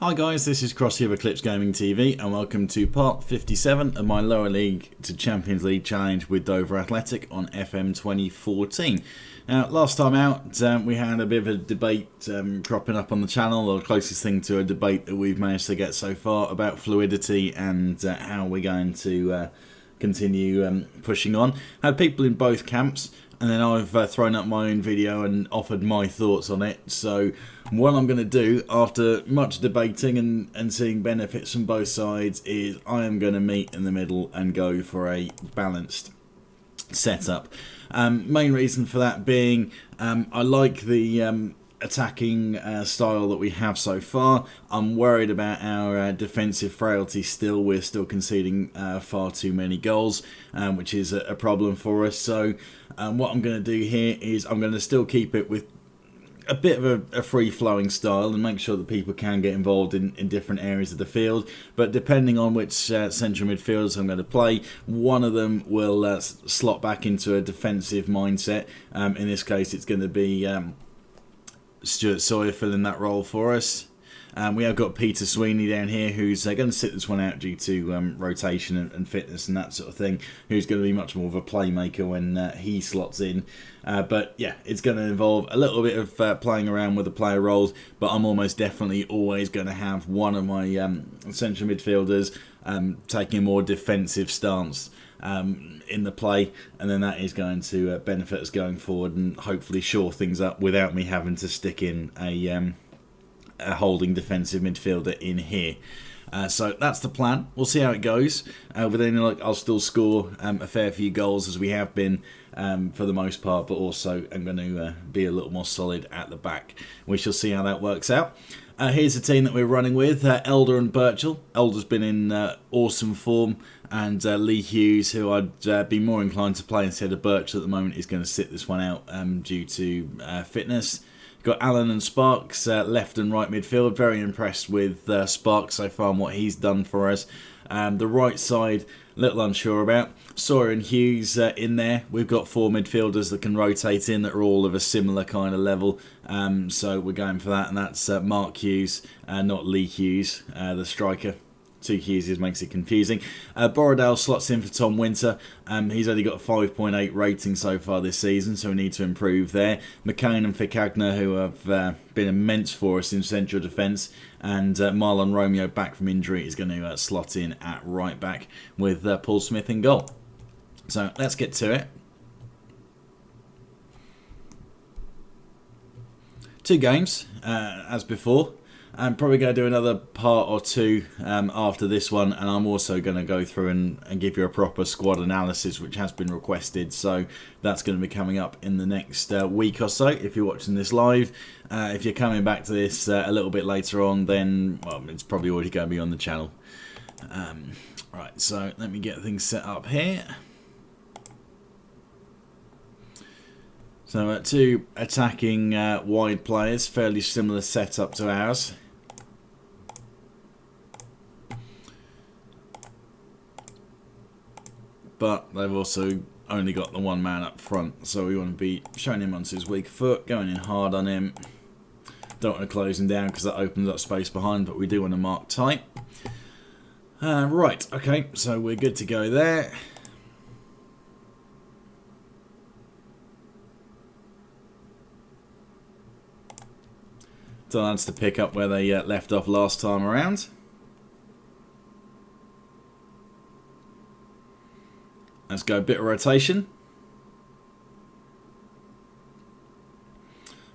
Hi guys, this is Crosshair Eclipse Gaming TV and welcome to part 57 of my lower league to Champions League challenge with Dover Athletic on FM2014. Now last time out we had a bit of a debate cropping up on the channel, or the closest thing to a debate that we've managed to get so far, about fluidity and how we're going to continue pushing on. Had people in both camps, and then I've thrown up my own video and offered my thoughts on it. So what I'm going to do, after much debating and seeing benefits from both sides, is I am going to meet in the middle and go for a balanced setup. Main reason for that being I like the attacking style that we have so far. I'm worried about our defensive frailty still. We're still conceding far too many goals, which is a problem for us. So what I'm going to do here is I'm going to still keep it with a bit of a free-flowing style and make sure that people can get involved in different areas of the field. But depending on which central midfielders I'm going to play, one of them will slot back into a defensive mindset. In this case, it's going to be Stuart Sawyer filling that role for us. We have got Peter Sweeney down here, who's going to sit this one out due to rotation and fitness and that sort of thing, who's going to be much more of a playmaker when he slots in. But yeah, it's going to involve a little bit of playing around with the player roles, but I'm almost definitely always going to have one of my central midfielders taking a more defensive stance in the play, and then that is going to benefit us going forward and hopefully shore things up without me having to stick in a holding defensive midfielder in here. So that's the plan. We'll see how it goes. With any luck, I'll still score a fair few goals as we have been for the most part, but also I'm going to be a little more solid at the back. We shall see how that works out. Here's the team that we're running with, Elder and Birchall. Elder's been in awesome form, and Lee Hughes, who I'd be more inclined to play instead of Birchall at the moment, is going to sit this one out due to fitness. Got Allen and Sparks left and right midfield. Very impressed with Sparks so far and what he's done for us. The right side, little unsure about. Sawyer and Hughes in there. We've got four midfielders that can rotate in that are all of a similar kind of level. So we're going for that, and that's Mark Hughes, not Lee Hughes, the striker. Two Hugheses makes it confusing. Borrowdale slots in for Tom Winter. He's only got a 5.8 rating so far this season, so we need to improve there. McCain and Ficagna, who have been immense for us in central defence, and Marlon Romeo, back from injury, is going to slot in at right back with Paul Smith in goal. So let's get to it. Two games, as before. I'm probably going to do another part or two after this one, and I'm also going to go through and give you a proper squad analysis, which has been requested, so that's going to be coming up in the next week or so if you're watching this live. If you're coming back to this a little bit later on, then well, it's probably already going to be on the channel. Right, so let me get things set up here. So two attacking wide players, fairly similar setup to ours. But they've also only got the one man up front, so we want to be showing him onto his weak foot, going in hard on him. Don't want to close him down because that opens up space behind, but we do want to mark tight. Right, okay, so we're good to go there. So that's to pick up where they left off last time around. Let's go a bit of rotation.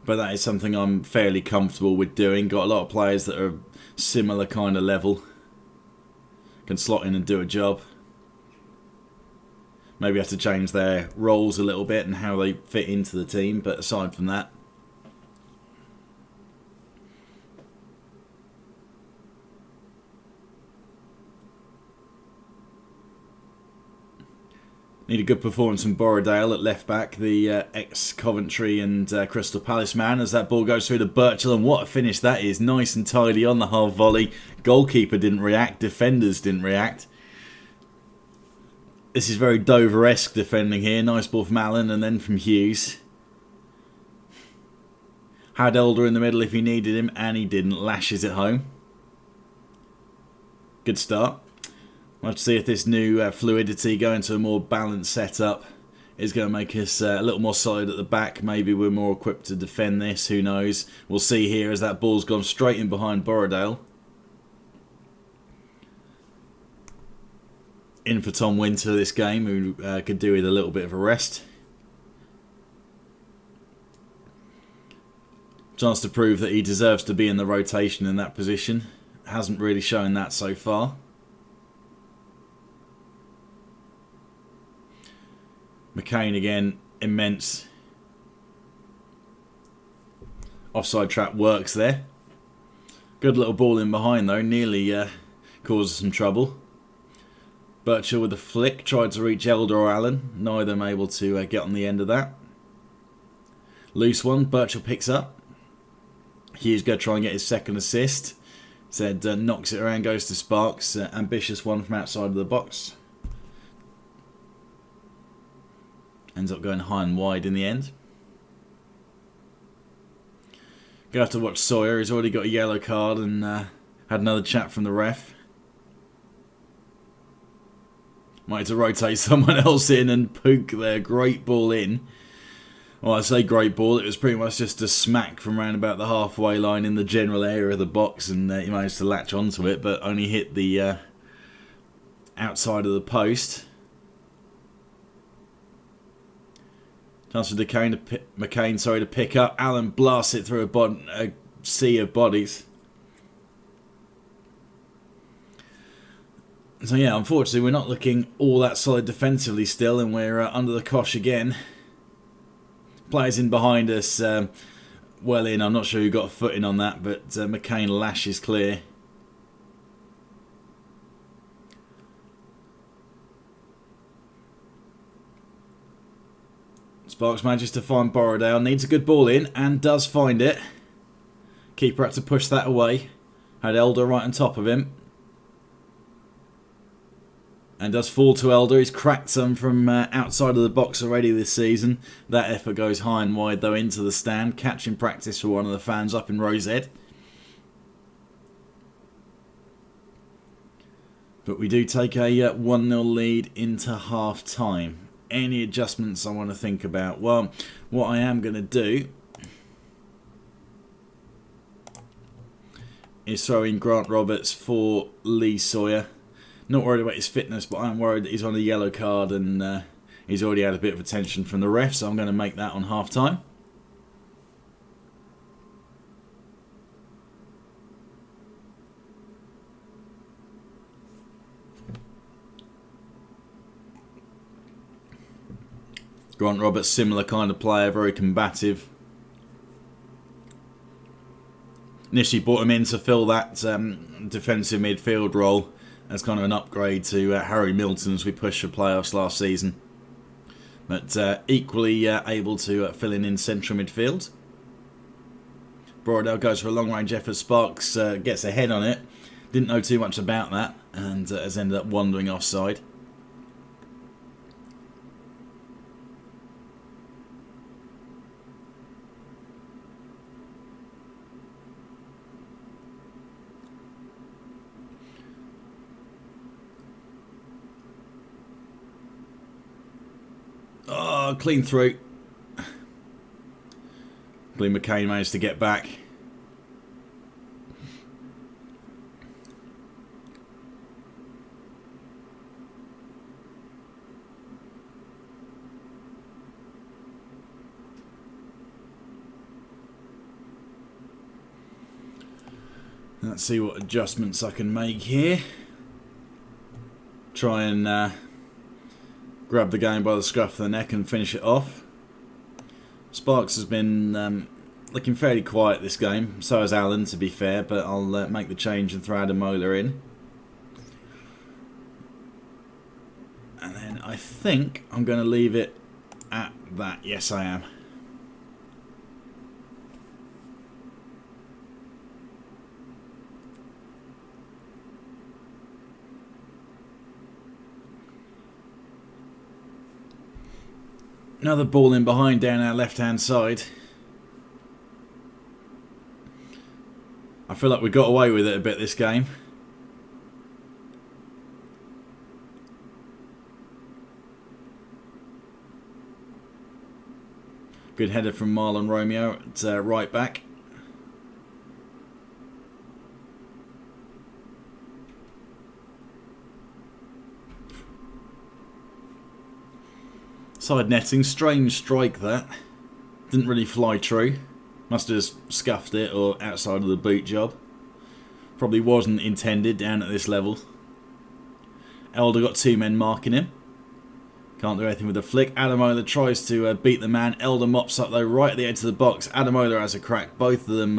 But that is something I'm fairly comfortable with doing. Got a lot of players that are similar kind of level. Can slot in and do a job. Maybe have to change their roles a little bit and how they fit into the team. But aside from that, need a good performance from Borrowdale at left back, the ex-Coventry and Crystal Palace man, as that ball goes through to Birchall, and what a finish that is. Nice and tidy on the half volley. Goalkeeper didn't react, defenders didn't react. This is very Dover-esque defending here. Nice ball from Allen and then from Hughes. Had Elder in the middle if he needed him, and he didn't. Lashes it home. Good start. We'll have to see if this new fluidity going to a more balanced setup is going to make us a little more solid at the back. Maybe we're more equipped to defend this, who knows. We'll see here as that ball's gone straight in behind Borrowdale. In for Tom Winter this game, who could do with a little bit of a rest. Chance to prove that he deserves to be in the rotation in that position. Hasn't really shown that so far. McCain again, immense. Offside trap works there. Good little ball in behind though, nearly causes some trouble. Birchall with a flick, tried to reach Elder or Allen. Neither of them able to get on the end of that. Loose one, Birchall picks up. Hughes going to try and get his second assist. Said knocks it around, goes to Sparks. Ambitious one from outside of the box. Ends up going high and wide in the end. Gonna have to watch Sawyer. He's already got a yellow card and had another chat from the ref. Might have to rotate someone else in and poke their great ball in. Well, I say great ball. It was pretty much just a smack from round about the halfway line in the general area of the box, and he managed to latch onto it, but only hit the outside of the post. Chance for McCain to pick up. Allen blasts it through a sea of bodies. So yeah, unfortunately we're not looking all that solid defensively still, and we're under the cosh again. Players in behind us, well in. I'm not sure who got a foot in on that, but McCain lashes clear. Sparks manages to find Borrowdale, needs a good ball in, and does find it. Keeper had to push that away. Had Elder right on top of him. And does fall to Elder. He's cracked some from outside of the box already this season. That effort goes high and wide though into the stand. Catch in practice for one of the fans up in Rosehead. But we do take a 1-0 lead into half time. Any adjustments I want to think about? Well, what I am going to do is throw in Grant Roberts for Lee Sawyer. Not worried about his fitness, but I'm worried that he's on a yellow card and he's already had a bit of attention from the ref, so I'm going to make that on half time. Grant Roberts, similar kind of player, very combative. Initially brought him in to fill that defensive midfield role as kind of an upgrade to Harry Milton as we pushed for playoffs last season. But equally able to fill in central midfield. Borrowdale goes for a long range effort. Sparks gets a head on it. Didn't know too much about that and has ended up wandering offside. Oh, clean through. Glenn McCain managed to get back. Let's see what adjustments I can make here. Try and grab the game by the scruff of the neck and finish it off. Sparks has been looking fairly quiet this game. So has Allen, to be fair, but I'll make the change and throw Ademola in. And then I think I'm going to leave it at that. Yes, I am. Another ball in behind down our left-hand side. I feel like we got away with it a bit this game. Good header from Marlon Romeo at right back. Side netting, strange strike that. Didn't really fly true. Must have just scuffed it or outside of the boot job. Probably wasn't intended down at this level. Elder got 2 men marking him. Can't do anything with the flick. Adamola tries to beat the man. Elder mops up though right at the edge of the box. Adamola has a crack. Both of them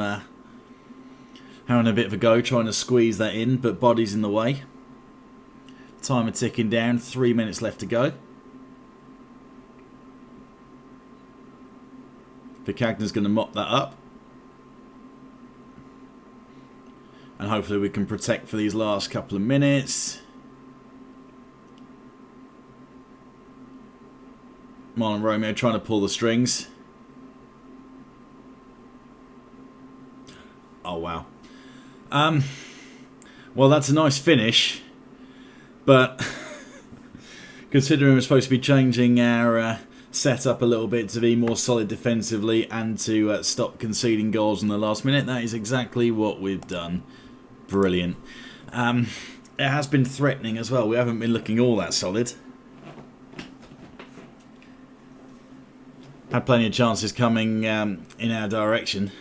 having a bit of a go, trying to squeeze that in, but body's in the way. Timer ticking down. 3 minutes left to go. Picagna's going to mop that up. And hopefully we can protect for these last couple of minutes. Marlon Romeo trying to pull the strings. Oh, wow. Well, that's a nice finish. But considering we're supposed to be changing our set up a little bit to be more solid defensively and to stop conceding goals in the last minute, that is exactly what we've done. Brilliant. It has been threatening as well. We haven't been looking all that solid. Had plenty of chances coming in our direction.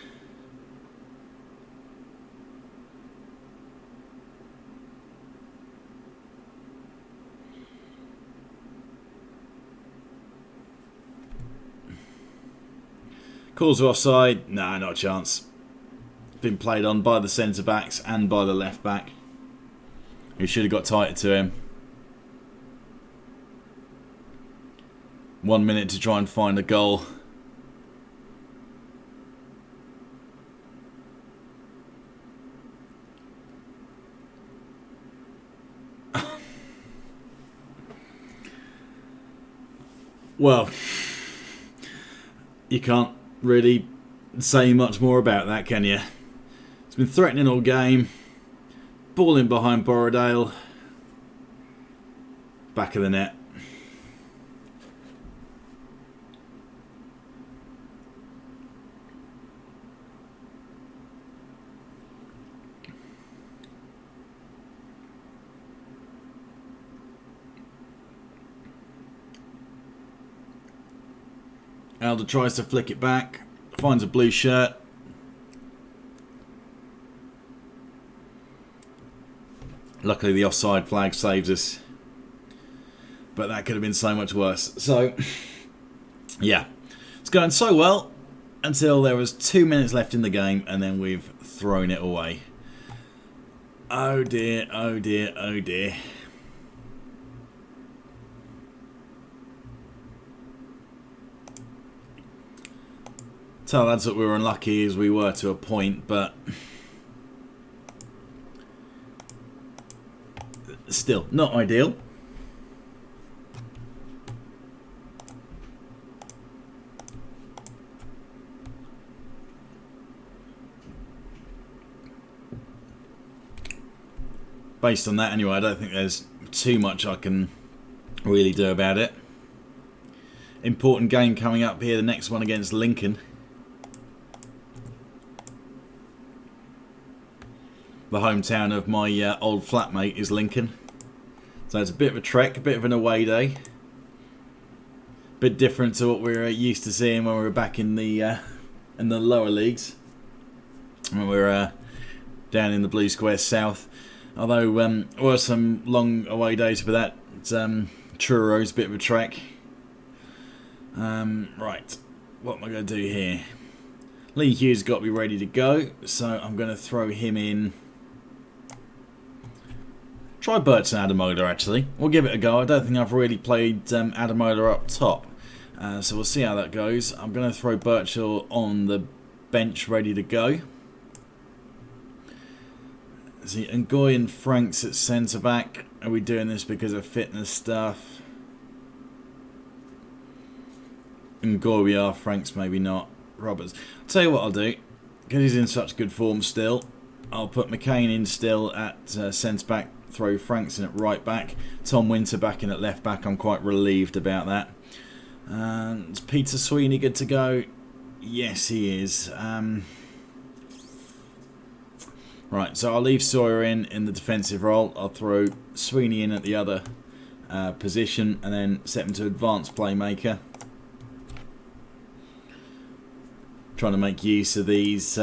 Calls are offside. Nah, not a chance. Been played on by the centre backs and by the left back, who should have got tighter to him. 1 minute to try and find a goal. Well, you can't really say much more about that, can you? It's been threatening all game. Ball in behind Borrowdale. Back of the net. Elder tries to flick it back. Finds a blue shirt. Luckily the offside flag saves us. But that could have been so much worse. So, yeah. It's going so well until there was 2 minutes left in the game and then we've thrown it away. Oh dear, oh dear, oh dear. Tell lads that we were unlucky as we were to a point, but still not ideal. Based on that anyway, I don't think there's too much I can really do about it. Important game coming up here, the next one against Lincoln. The hometown of my old flatmate is Lincoln. So it's a bit of a trek, a bit of an away day. Bit different to what we're used to seeing when we were back in the lower leagues. When we were down in the Blue Square South. Although there were some long away days for that. Truro bit of a trek. Right, what am I going to do here? Lee Hughes got to be ready to go, so I'm going to throw him in. Try Burton Adamola actually. We'll give it a go. I don't think I've really played Adamola up top. So we'll see how that goes. I'm going to throw Birchall on the bench ready to go. See, Ngoy and Franks at centre back. Are we doing this because of fitness stuff? Ngoy we are, Franks maybe not. Roberts. I'll tell you what I'll do. Because he's in such good form still. I'll put McCain in still at centre back. Throw Franks in at right back. Tom Winter back in at left back. I'm quite relieved about that. And is Peter Sweeney good to go? Yes, he is. Right, so I'll leave Sawyer in the defensive role. I'll throw Sweeney in at the other position and then set him to advanced playmaker. Trying to make use of these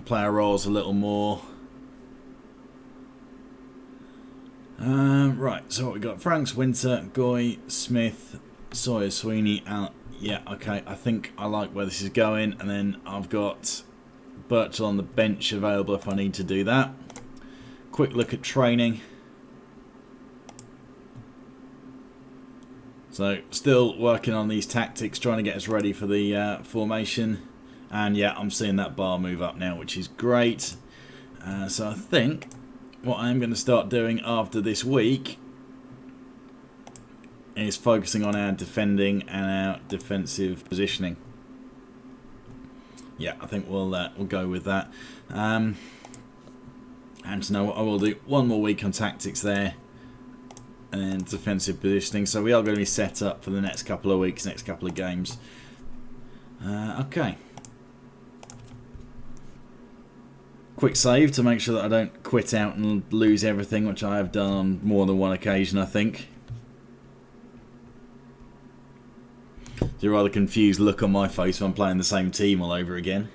player roles a little more. Right, so what we got? Franks, Winter, Goy, Smith, Sawyer, Sweeney, out. Yeah, okay, I think I like where this is going. And then I've got Birchall on the bench available if I need to do that. Quick look at training. So, still working on these tactics, trying to get us ready for the formation. And yeah, I'm seeing that bar move up now, which is great. So I think what I'm going to start doing after this week is focusing on our defending and our defensive positioning. Yeah, I think we'll go with that. And you know what, I will do one more week on tactics there and defensive positioning. So we are going to be set up for the next couple of weeks, next couple of games. Okay. Quick save to make sure that I don't quit out and lose everything, which I have done on more than one occasion, I think. It's a rather confused look on my face when I'm playing the same team all over again.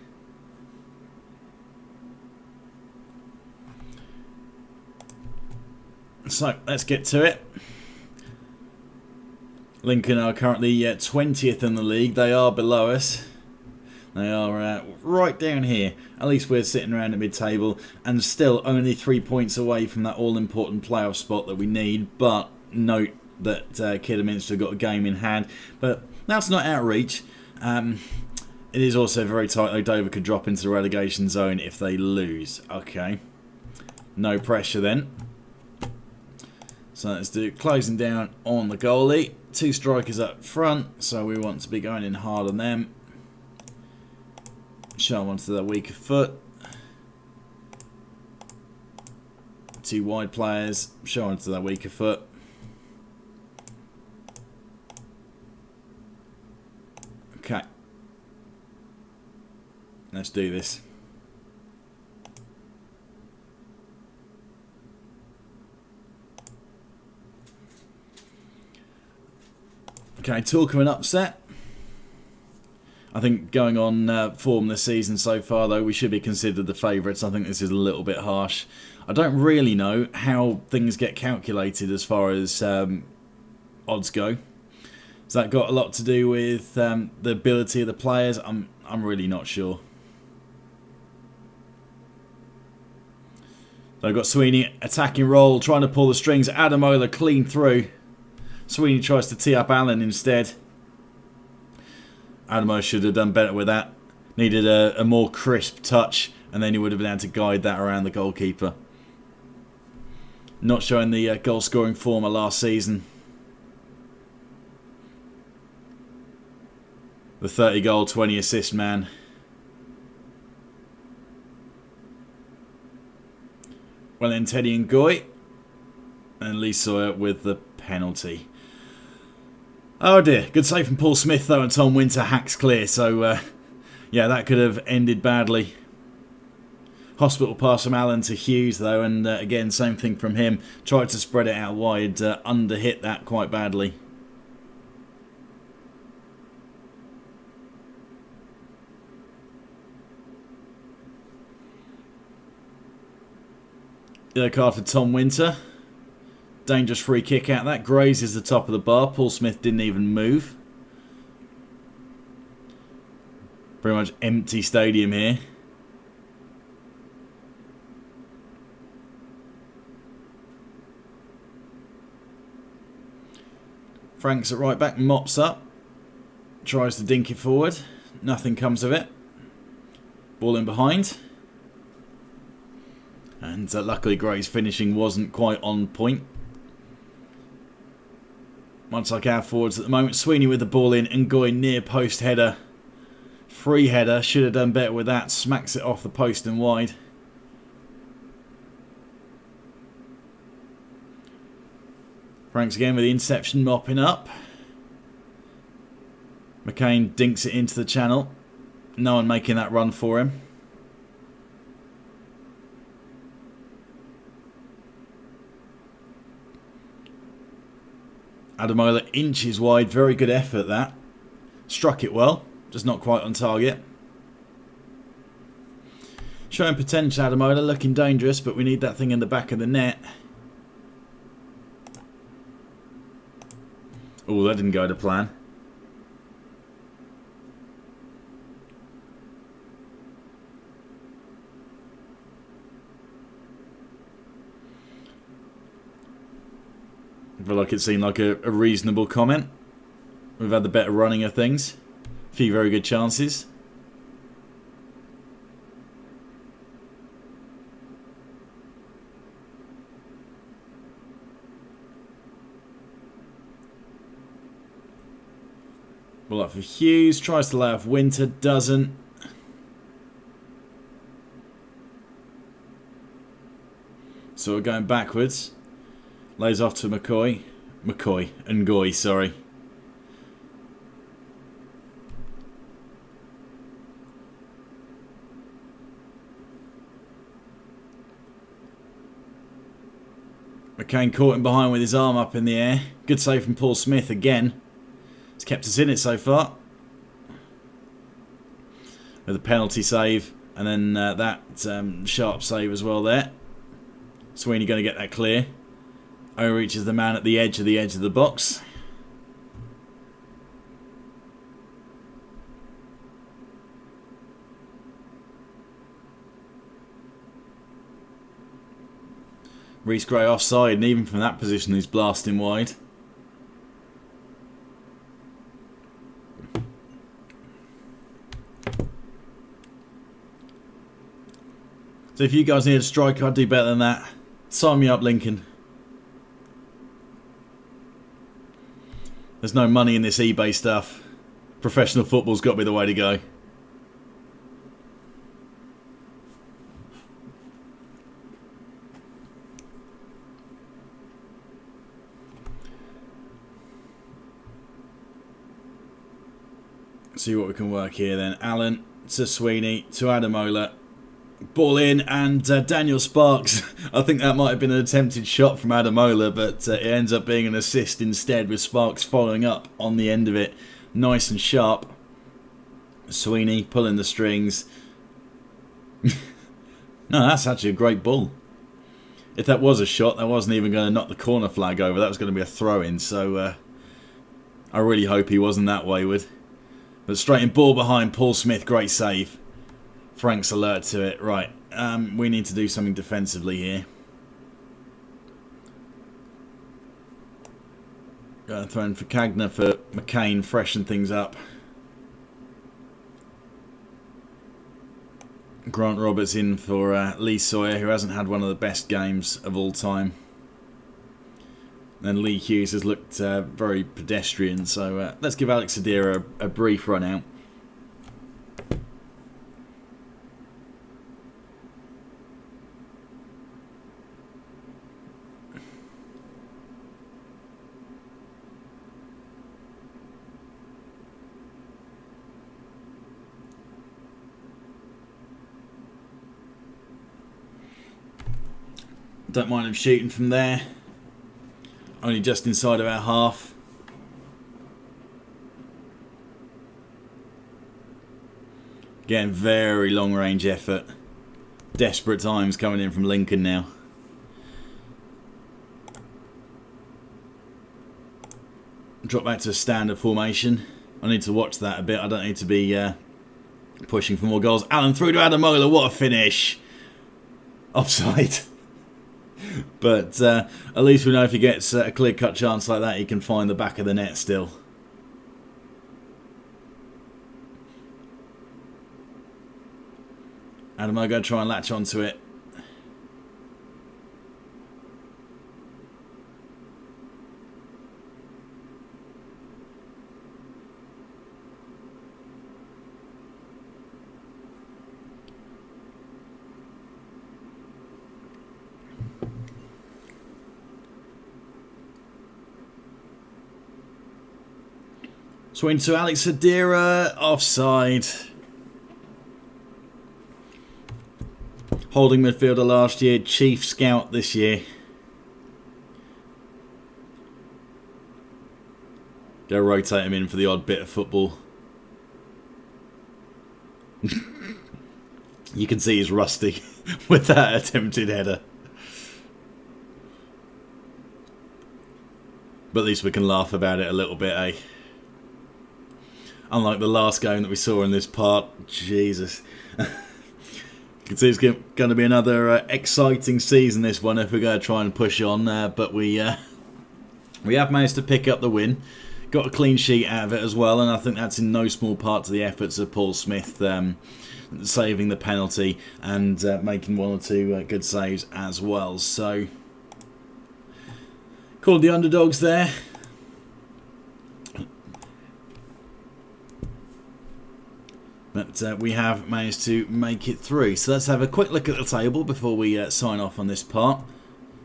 So, let's get to it. Lincoln are currently 20th in the league. They are below us. They are right down here. At least we're sitting around the mid-table and still only 3 points away from that all-important playoff spot that we need. But note that Kidderminster got a game in hand. But that's not out of reach. It is also very tight, though. Dover could drop into the relegation zone if they lose. Okay. No pressure then. So let's do closing down on the goalie. 2 strikers up front, so we want to be going in hard on them. Show onto their weaker foot. 2 wide players, show onto their weaker foot. Okay. Let's do this. Okay, talk of an upset. I think going on form this season so far, though, we should be considered the favourites. I think this is a little bit harsh. I don't really know how things get calculated as far as odds go. Has that got a lot to do with the ability of the players? I'm really not sure. So I've got Sweeney attacking role, trying to pull the strings. Adamola clean through. Sweeney tries to tee up Allen instead. Adamola should have done better with that. Needed a more crisp touch, and then he would have been able to guide that around the goalkeeper. Not showing the goal scoring form of last season. The 30 goal, 20 assist man. Well then, Teddy and Goy. And Lee Sawyer with the penalty. Oh dear, good save from Paul Smith though, and Tom Winter hacks clear. So, yeah, that could have ended badly. Hospital pass from Allen to Hughes though, and again, same thing from him. Tried to spread it out wide, under-hit that quite badly. Yellow card for Tom Winter. Dangerous free kick out that. Grazes the top of the bar. Paul Smith didn't even move. Pretty much empty stadium here. Franks at right back, mops up. Tries to dink it forward. Nothing comes of it. Ball in behind. And luckily Gray's finishing wasn't quite on point. Much like our forwards at the moment. Sweeney with the ball in and going near post header. Free header. Should have done better with that. Smacks it off the post and wide. Franks again with the interception, mopping up. McCain dinks it into the channel. No one making that run for him. Ademola inches wide. Very good effort that. Struck it well. Just not quite on target. Showing potential, Ademola. Looking dangerous, but we need that thing in the back of the net. Oh, that didn't go to plan. I feel like it seemed like a reasonable comment. We've had the better running of things. A few very good chances. Ball up for Hughes. Tries to lay off Winter. Doesn't. So we're going backwards. Lays off to Ngoy, sorry. McCain caught him behind with his arm up in the air. Good save from Paul Smith again. He's kept us in it so far. With a penalty save. And then that sharp save as well there. Sweeney going to get that clear. Overreaches the man at the edge of the box. Reece Gray offside, and even from that position he's blasting wide. So if you guys need a striker, I'd do better than that. Sign me up, Lincoln. There's no money in this eBay stuff. Professional football's got to be the way to go. See what we can work here then. Allen to Sweeney to Ademola. Ball in, and Daniel Sparks. I think that might have been an attempted shot from Ademola, but it ends up being an assist instead, with Sparks following up on the end of it. Nice and sharp. Sweeney pulling the strings. No, that's actually a great ball. If that was a shot, that wasn't even going to knock the corner flag over. That was going to be a throw-in, so I really hope he wasn't that wayward. But straight in, ball behind Paul Smith. Great save. Frank's alert to it. Right, we need to do something defensively here. Going to throw in for Cagner for McCain, freshen things up. Grant Roberts in for Lee Sawyer, who hasn't had one of the best games of all time. And Lee Hughes has looked very pedestrian, so let's give Alex Adira a brief run out. Don't mind him shooting from there. Only just inside of our half. Again, very long range effort. Desperate times coming in from Lincoln now. Drop back to a standard formation. I need to watch that a bit. I don't need to be pushing for more goals. Allen through to Ademola. What a finish. Offside. But at least we know if he gets a clear-cut chance like that, he can find the back of the net still. Ademola going to try and latch onto it. Swing to Alex Hadira, offside. Holding midfielder last year, chief scout this year. Go rotate him in for the odd bit of football. You can see he's rusty with that attempted header. But at least we can laugh about it a little bit, eh? Unlike the last game that we saw in this part. Jesus. You can see it's going to be another exciting season, this one, if we're going to try and push on. But we have managed to pick up the win. Got a clean sheet out of it as well, and I think that's in no small part to the efforts of Paul Smith saving the penalty and making one or two good saves as well. So, called the underdogs there. But we have managed to make it through. So let's have a quick look at the table before we sign off on this part.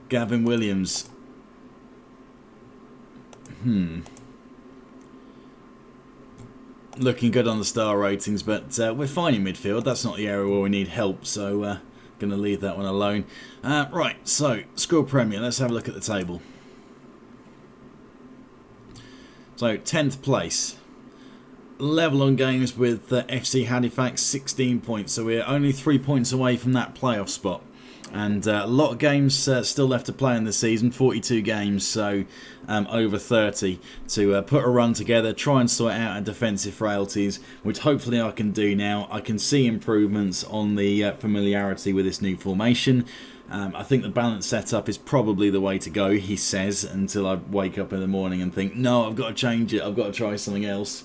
Gavin Williams. Looking good on the star ratings, but we're fine in midfield. That's not the area where we need help, so going to leave that one alone. Right, so Scroll Premier. Let's have a look at the table. So 10th place. Level on games with FC Halifax, 16 points. So we're only 3 points away from that playoff spot. And a lot of games still left to play in this season, 42 games, so over 30, to put a run together, try and sort out our defensive frailties, which hopefully I can do now. I can see improvements on the familiarity with this new formation. I think the balanced setup is probably the way to go, he says, until I wake up in the morning and think, no, I've got to change it, I've got to try something else.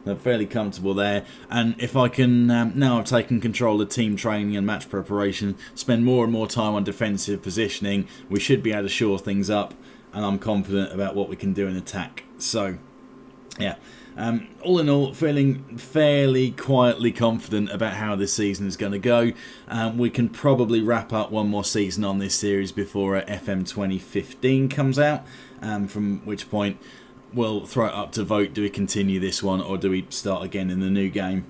I'm fairly comfortable there, and if I can, now I've taken control of team training and match preparation, spend more and more time on defensive positioning, we should be able to shore things up, and I'm confident about what we can do in attack. So, yeah, all in all, feeling fairly quietly confident about how this season is going to go. We can probably wrap up one more season on this series before FM2014 comes out, from which point we'll throw it up to vote. Do we continue this one or do we start again in the new game?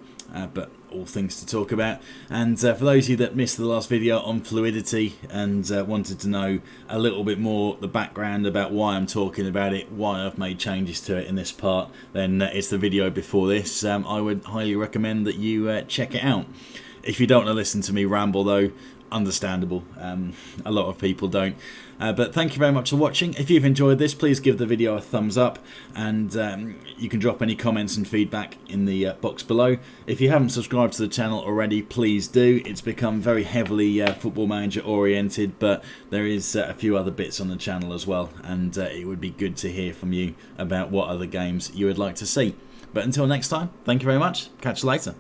But all things to talk about. And for those of you that missed the last video on fluidity and wanted to know a little bit more the background about why I'm talking about it, why I've made changes to it in this part, then it's the video before this. I would highly recommend that you check it out. If you don't want to listen to me ramble though, understandable. A lot of people don't. But thank you very much for watching. If you've enjoyed this, please give the video a thumbs up, and you can drop any comments and feedback in the box below. If you haven't subscribed to the channel already, please do. It's become very heavily Football Manager oriented, but there is a few other bits on the channel as well, and it would be good to hear from you about what other games you would like to see. But until next time, thank you very much. Catch you later.